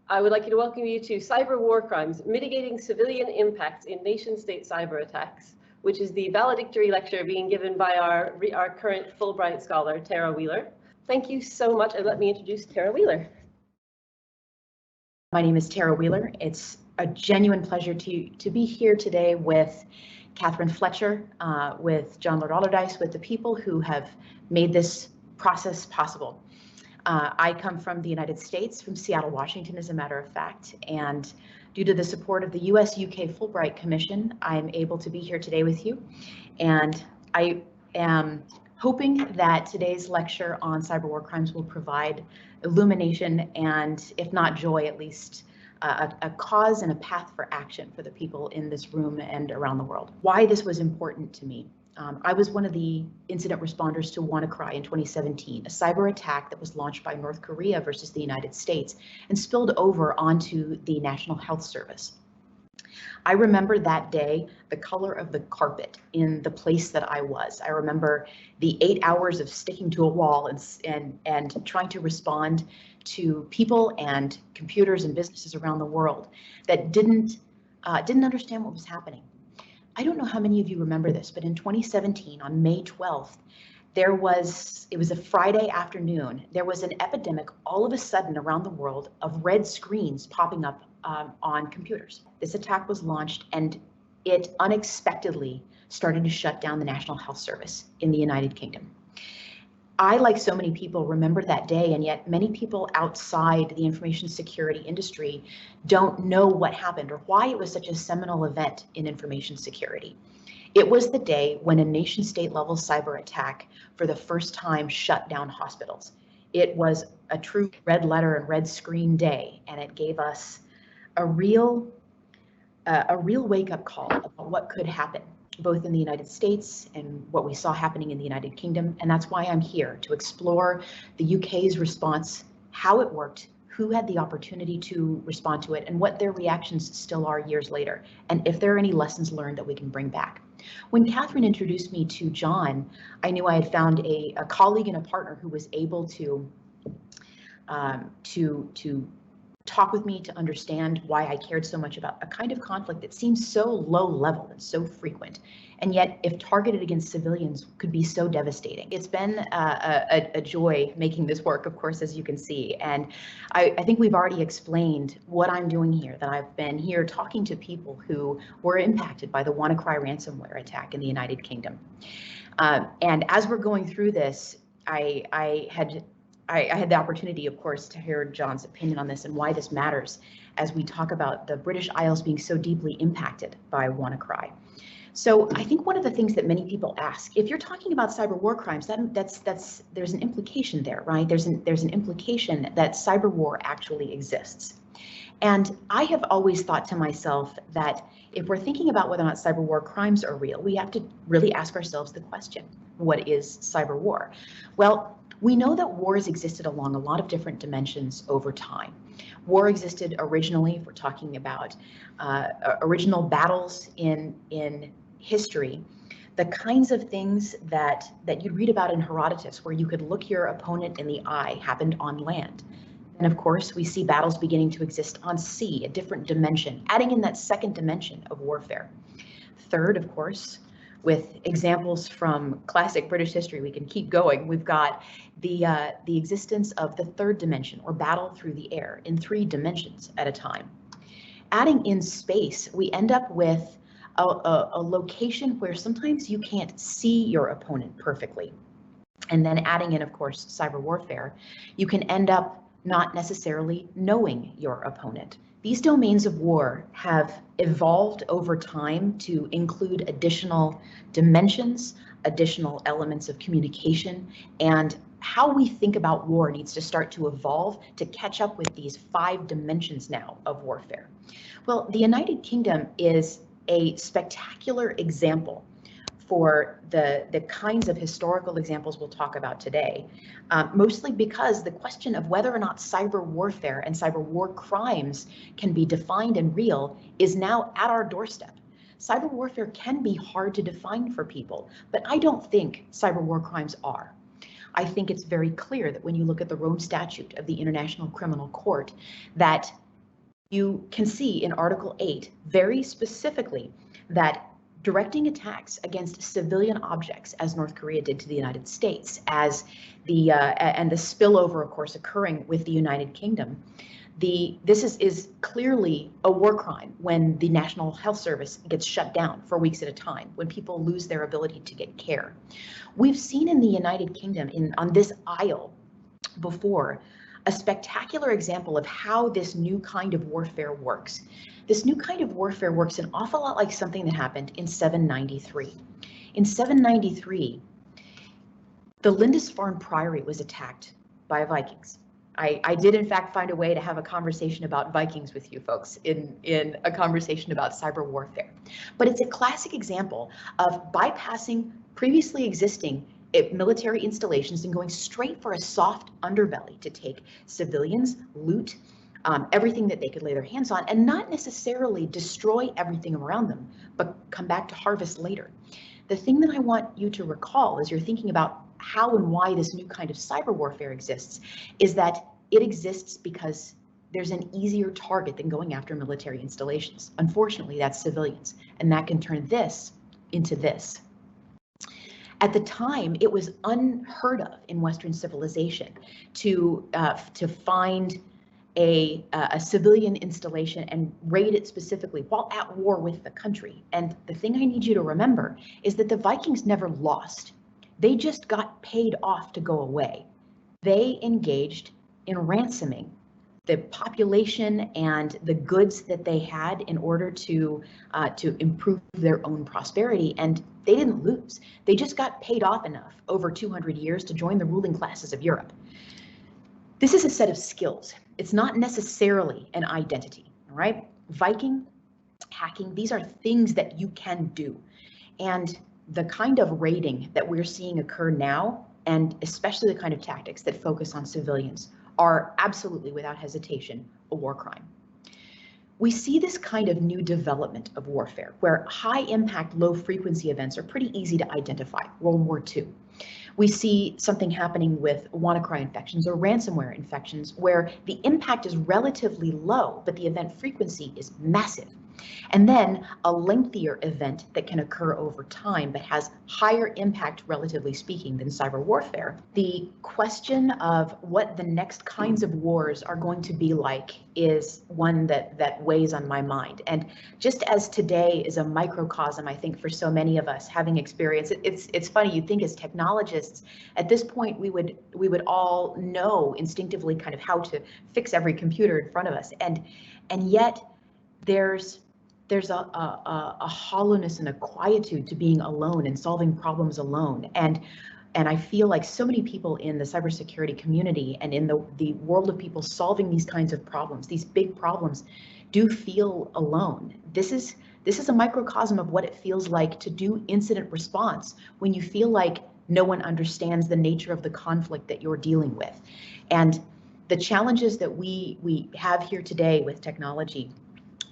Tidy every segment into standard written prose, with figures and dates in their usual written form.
I would like to welcome you to Cyber War Crimes, Mitigating Civilian Impacts in Nation-State Cyber Attacks, which is the valedictory lecture being given by our current Fulbright Scholar, Tarah Wheeler. Thank you so much, and let me introduce Tarah Wheeler. My name is Tarah Wheeler. It's a genuine pleasure to be here today with Catherine Fletcher, with John Lord Alderdice, with the people who have made this process possible. I come from the United States, from Seattle, Washington, as a matter of fact, and due to the support of the US-UK Fulbright Commission, I'm able to be here today with you. And I am hoping that today's lecture on cyber war crimes will provide illumination and, if not joy, at least a cause and a path for action for the people in this room and around the world. Why this was important to me. I was one of the incident responders to WannaCry in 2017, a cyber attack that was launched by North Korea versus the United States and spilled over onto the National Health Service. I remember that day, the color of the carpet in the place that I was. I remember the 8 hours of sticking to a wall and trying to respond to people and computers and businesses around the world that didn't understand what was happening. I don't know how many of you remember this, but in 2017, on May 12th, it was a Friday afternoon, there was an epidemic all of a sudden around the world of red screens popping up on computers. This attack was launched and it unexpectedly started to shut down the National Health Service in the United Kingdom. I, like so many people, remember that day, and yet many people outside the information security industry don't know what happened or why it was such a seminal event in information security. It was the day when a nation-state level cyber attack for the first time shut down hospitals. It was a true red letter and red screen day, and it gave us a real wake-up call about what could happen, both in the United States and what we saw happening in the United Kingdom. And that's why I'm here, to explore the UK's response, how it worked, who had the opportunity to respond to it, and what their reactions still are years later, and if there are any lessons learned that we can bring back. When Catherine introduced me to John, I knew I had found a colleague and a partner who was able to talk with me, to understand why I cared so much about a kind of conflict that seems so low level and so frequent, and yet if targeted against civilians could be so devastating. It's been a joy making this work, of course, as you can see, and I think we've already explained what I'm doing here, that I've been here talking to people who were impacted by the WannaCry ransomware attack in the United Kingdom. And as we're going through this, I had the opportunity, of course, to hear John's opinion on this and why this matters as we talk about the British Isles being so deeply impacted by WannaCry. So I think one of the things that many people ask, if you're talking about cyber war crimes, there's an implication there, right? There's an implication that cyber war actually exists. And I have always thought to myself that if we're thinking about whether or not cyber war crimes are real, we have to really ask ourselves the question, what is cyber war? Well, we know that wars existed along a lot of different dimensions over time. War existed originally, if we're talking about original battles in history, the kinds of things that you'd read about in Herodotus, where you could look your opponent in the eye, happened on land. And of course, we see battles beginning to exist on sea, a different dimension, adding in that second dimension of warfare. Third, of course, with examples from classic British history, we can keep going. We've got the existence of the third dimension, or battle through the air, in 3 dimensions at a time. Adding in space, we end up with a location where sometimes you can't see your opponent perfectly. And then adding in, of course, cyber warfare, you can end up not necessarily knowing your opponent. These domains of war have evolved over time to include additional dimensions, additional elements of communication, and how we think about war needs to start to evolve to catch up with these 5 dimensions now of warfare. Well, the United Kingdom is a spectacular example for the kinds of historical examples we'll talk about today, mostly because the question of whether or not cyber warfare and cyber war crimes can be defined and real is now at our doorstep. Cyber warfare can be hard to define for people, but I don't think cyber war crimes are. I think it's very clear that when you look at the Rome Statute of the International Criminal Court, that You can see in Article 8 very specifically that directing attacks against civilian objects, as North Korea did to the United States, as and the spillover, of course, occurring with the United Kingdom, this is clearly a war crime when the National Health Service gets shut down for weeks at a time, when people lose their ability to get care. We've seen in the United Kingdom, on this aisle before, a spectacular example of how this new kind of warfare works. This new kind of warfare works an awful lot like something that happened in 793. In 793, the Lindisfarne Priory was attacked by Vikings. I did in fact find a way to have a conversation about Vikings with you folks in a conversation about cyber warfare. But it's a classic example of bypassing previously existing military installations and going straight for a soft underbelly to take civilians, loot, everything that they could lay their hands on, and not necessarily destroy everything around them, but come back to harvest later. The thing that I want you to recall as you're thinking about how and why this new kind of cyber warfare exists is that it exists because there's an easier target than going after military installations. Unfortunately, that's civilians, and that can turn this into this. At the time, it was unheard of in Western civilization to find a civilian installation and raid it specifically while at war with the country. And the thing I need you to remember is that the Vikings never lost. They just got paid off to go away. They engaged in ransoming the population and the goods that they had in order to improve their own prosperity, and they didn't lose. They just got paid off enough over 200 years to join the ruling classes of Europe. This is a set of skills. It's not necessarily an identity, all right? Viking, hacking, these are things that you can do. And the kind of raiding that we're seeing occur now, and especially the kind of tactics that focus on civilians, are absolutely, without hesitation, a war crime. We see this kind of new development of warfare where high impact, low frequency events are pretty easy to identify. World War II. We see something happening with WannaCry infections or ransomware infections where the impact is relatively low, but the event frequency is massive. And then a lengthier event that can occur over time but has higher impact, relatively speaking, than cyber warfare. The question of what the next kinds of wars are going to be like is one that weighs on my mind. And just as today is a microcosm, I think, for so many of us having experience, it's funny, you'd think as technologists, at this point we would all know instinctively kind of how to fix every computer in front of us. And yet there's a hollowness and a quietude to being alone and solving problems alone. And I feel like so many people in the cybersecurity community and in the world of people solving these kinds of problems, these big problems, do feel alone. This is a microcosm of what it feels like to do incident response when you feel like no one understands the nature of the conflict that you're dealing with. And the challenges that we have here today with technology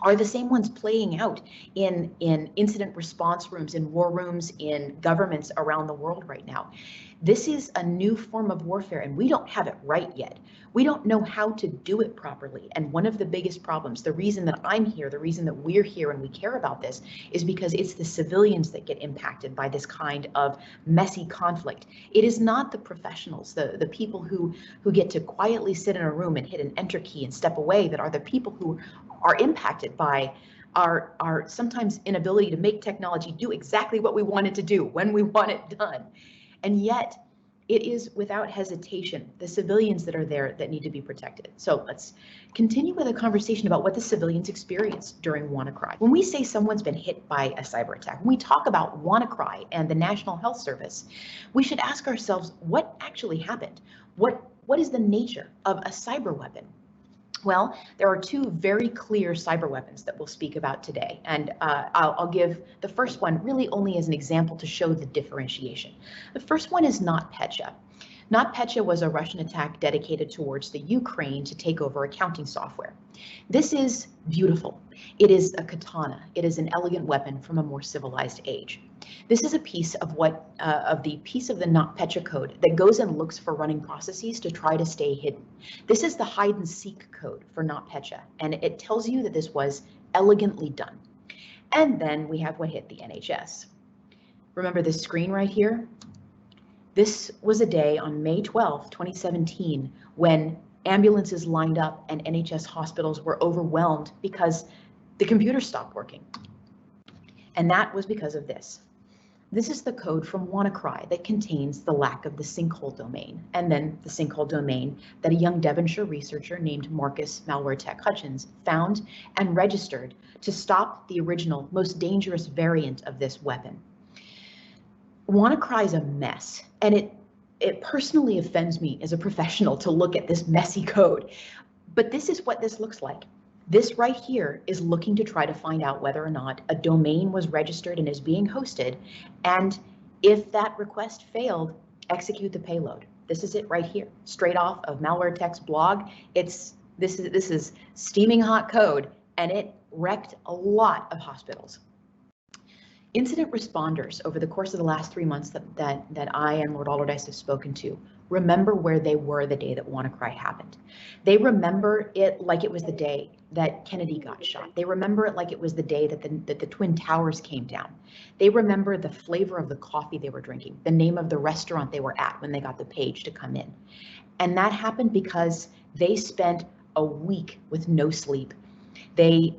are the same ones playing out in incident response rooms, in war rooms, in governments around the world right now. This is a new form of warfare, and we don't have it right yet. We don't know how to do it properly. And one of the biggest problems, the reason that I'm here, the reason that we're here and we care about this, is because it's the civilians that get impacted by this kind of messy conflict. It is not the professionals, the people who get to quietly sit in a room and hit an enter key and step away, that are the people who are impacted by our sometimes inability to make technology do exactly what we want it to do when we want it done. And yet it is without hesitation the civilians that are there that need to be protected. So let's continue with a conversation about what the civilians experienced during WannaCry. When we say someone's been hit by a cyber attack, when we talk about WannaCry and the National Health Service, we should ask ourselves what actually happened. What is the nature of a cyber weapon? Well, there are two very clear cyber weapons that we'll speak about today, and I'll give the first one really only as an example to show the differentiation. The first one is NotPetya. NotPetya was a Russian attack dedicated towards the Ukraine to take over accounting software. This is beautiful. It is a katana. It is an elegant weapon from a more civilized age. This is a piece of the NotPetya code that goes and looks for running processes to try to stay hidden. This is the hide and seek code for NotPetya, and it tells you that this was elegantly done. And then we have what hit the NHS. Remember this screen right here? This was a day on May 12, 2017, when ambulances lined up and NHS hospitals were overwhelmed because the computer stopped working. And that was because of this. This is the code from WannaCry that contains the lack of the sinkhole domain, and then the sinkhole domain that a young Devonshire researcher named Marcus Malwaretech Hutchins found and registered to stop the original, most dangerous variant of this weapon. WannaCry is a mess, and it personally offends me as a professional to look at this messy code, but this is what this looks like. This right here is looking to try to find out whether or not a domain was registered and is being hosted, and if that request failed, execute the payload. This is it right here, straight off of Malwaretech's blog. This is steaming hot code, and it wrecked a lot of hospitals. Incident responders over the course of the last 3 months that I and Lord Alderdice have spoken to remember where they were the day that WannaCry happened. They remember it like it was the day that Kennedy got shot. They remember it like it was the day that the Twin Towers came down. They remember the flavor of the coffee they were drinking, the name of the restaurant they were at when they got the page to come in. And that happened because they spent a week with no sleep. They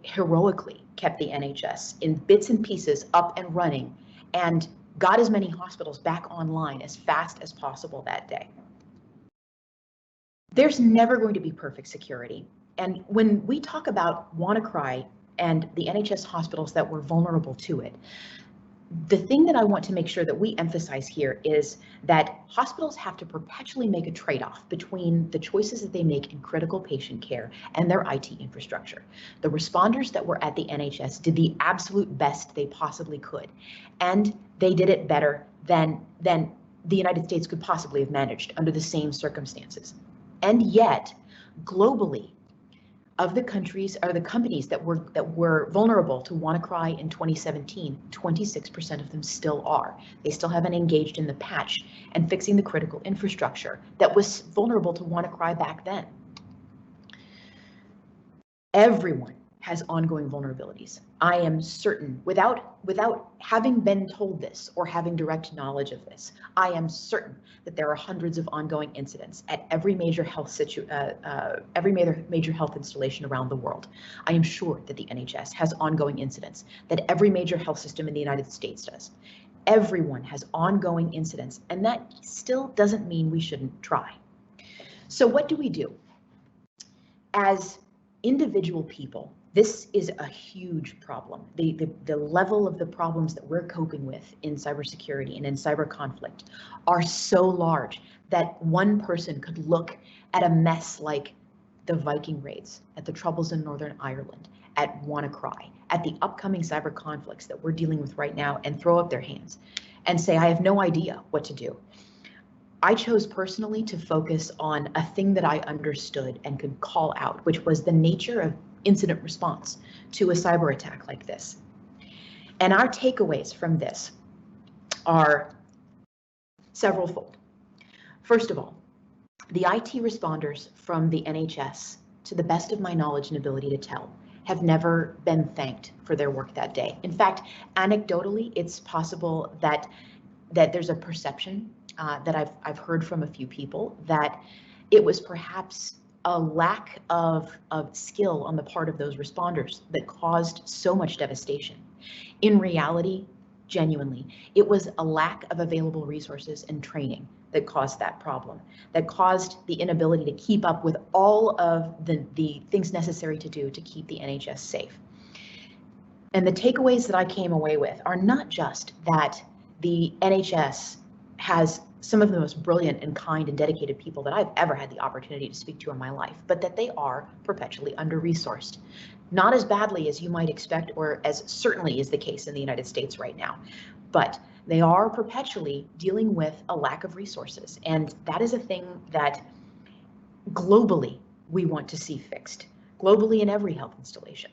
heroically kept the NHS in bits and pieces up and running and got as many hospitals back online as fast as possible that day. There's never going to be perfect security. And when we talk about WannaCry and the NHS hospitals that were vulnerable to it, the thing that I want to make sure that we emphasize here is that hospitals have to perpetually make a trade-off between the choices that they make in critical patient care and their IT infrastructure. The responders that were at the NHS did the absolute best they possibly could, and they did it better than the United States could possibly have managed under the same circumstances. And yet, globally, of the countries or the companies that were vulnerable to WannaCry in 2017, 26% of them still are. They still haven't engaged in the patch and fixing the critical infrastructure that was vulnerable to WannaCry back then. Everyone has ongoing vulnerabilities. I am certain, without having been told this or having direct knowledge of this, I am certain that there are hundreds of ongoing incidents at every major health installation around the world. I am sure that the NHS has ongoing incidents, that every major health system in the United States does. Everyone has ongoing incidents, and that still doesn't mean we shouldn't try. So what do we do? As individual people, this is a huge problem. The level of the problems that we're coping with in cybersecurity and in cyber conflict are so large that one person could look at a mess like the Viking raids, at the troubles in Northern Ireland, at WannaCry, at the upcoming cyber conflicts that we're dealing with right now, and throw up their hands and say, I have no idea what to do. I chose personally to focus on a thing that I understood and could call out, which was the nature of incident response to a cyber attack like this. And our takeaways from this are severalfold. First of all, the IT responders from the NHS, to the best of my knowledge and ability to tell, have never been thanked for their work that day. In fact, anecdotally, it's possible that there's a perception that I've heard from a few people that it was perhaps a lack of skill on the part of those responders that caused so much devastation. In reality, genuinely, it was a lack of available resources and training that caused that problem, that caused the inability to keep up with all of the things necessary to do to keep the NHS safe. And the takeaways that I came away with are not just that the NHS has some of the most brilliant and kind and dedicated people that I've ever had the opportunity to speak to in my life, but that they are perpetually under-resourced. Not as badly as you might expect, or as certainly is the case in the United States right now, but they are perpetually dealing with a lack of resources. And that is a thing that globally we want to see fixed, globally in every health installation.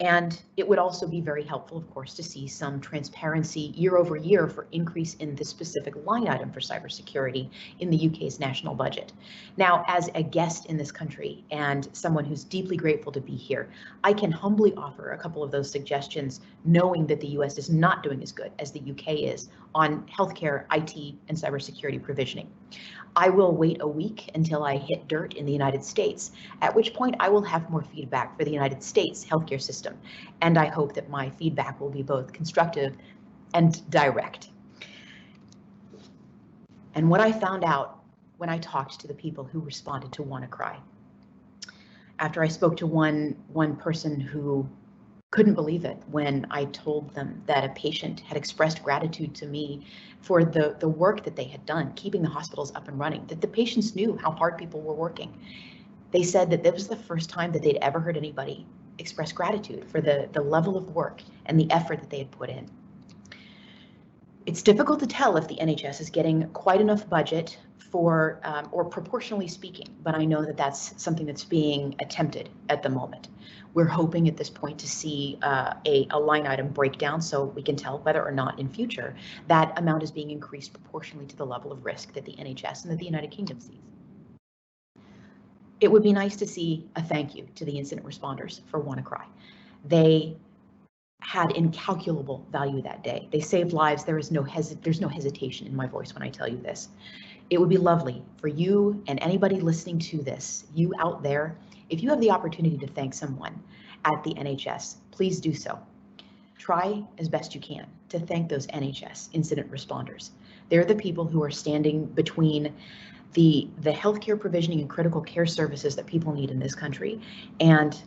And it would also be very helpful, of course, to see some transparency year over year for increase in the specific line item for cybersecurity in the UK's national budget. Now, as a guest in this country and someone who's deeply grateful to be here, I can humbly offer a couple of those suggestions, knowing that the US is not doing as good as the UK is on healthcare, IT, and cybersecurity provisioning. I will wait a week until I hit dirt in the United States, at which point I will have more feedback for the United States healthcare system. And I hope that my feedback will be both constructive and direct. And what I found out when I talked to the people who responded to WannaCry, after I spoke to one person who couldn't believe it when I told them that a patient had expressed gratitude to me for the work that they had done, keeping the hospitals up and running, that the patients knew how hard people were working. They said that this was the first time that they'd ever heard anybody express gratitude for the level of work and the effort that they had put in. It's difficult to tell if the NHS is getting quite enough budget for, or proportionally speaking, but I know that that's something that's being attempted at the moment. We're hoping at this point to see a line item breakdown so we can tell whether or not in future that amount is being increased proportionally to the level of risk that the NHS and that the United Kingdom sees. It would be nice to see a thank you to the incident responders for WannaCry. They had incalculable value that day. They saved lives. There's no hesitation in my voice when I tell you this. It would be lovely for you and anybody listening to this, you out there, if you have the opportunity to thank someone at the NHS, please do so. Try as best you can to thank those NHS incident responders. They're the people who are standing between the healthcare provisioning and critical care services that people need in this country and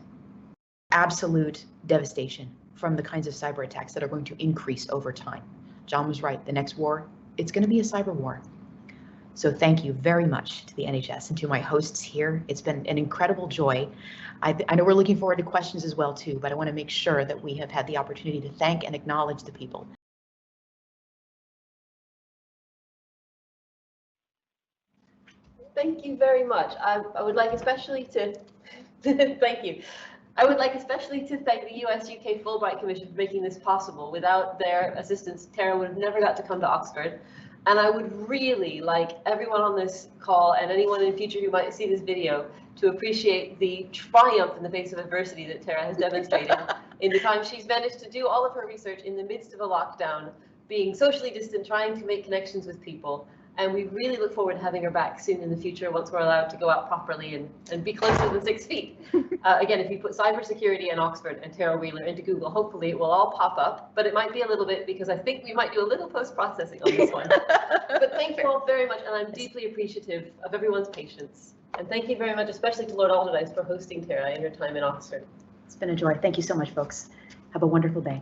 absolute devastation from the kinds of cyber attacks that are going to increase over time. John was right, the next war, it's going to be a cyber war. So thank you very much to the NHS and to my hosts here. It's been an incredible joy. I know we're looking forward to questions as well too, but I want to make sure that we have had the opportunity to thank and acknowledge the people. Thank you very much. I would like especially to thank you. I would like especially to thank the US-UK Fulbright Commission for making this possible. Without their assistance, Tarah would have never got to come to Oxford. And I would really like everyone on this call and anyone in the future who might see this video to appreciate the triumph in the face of adversity that Tarah has demonstrated in the time she's managed to do all of her research in the midst of a lockdown, being socially distant, trying to make connections with people. And we really look forward to having her back soon in the future once we're allowed to go out properly and be closer than 6 feet. Again, if you put cybersecurity and Oxford and Tarah Wheeler into Google, hopefully it will all pop up, but it might be a little bit because I think we might do a little post-processing on this one. But thank you all very much, and I'm deeply appreciative of everyone's patience. And thank you very much, especially to Lord Alderdice for hosting Tarah in her time in Oxford. It's been a joy. Thank you so much, folks. Have a wonderful day.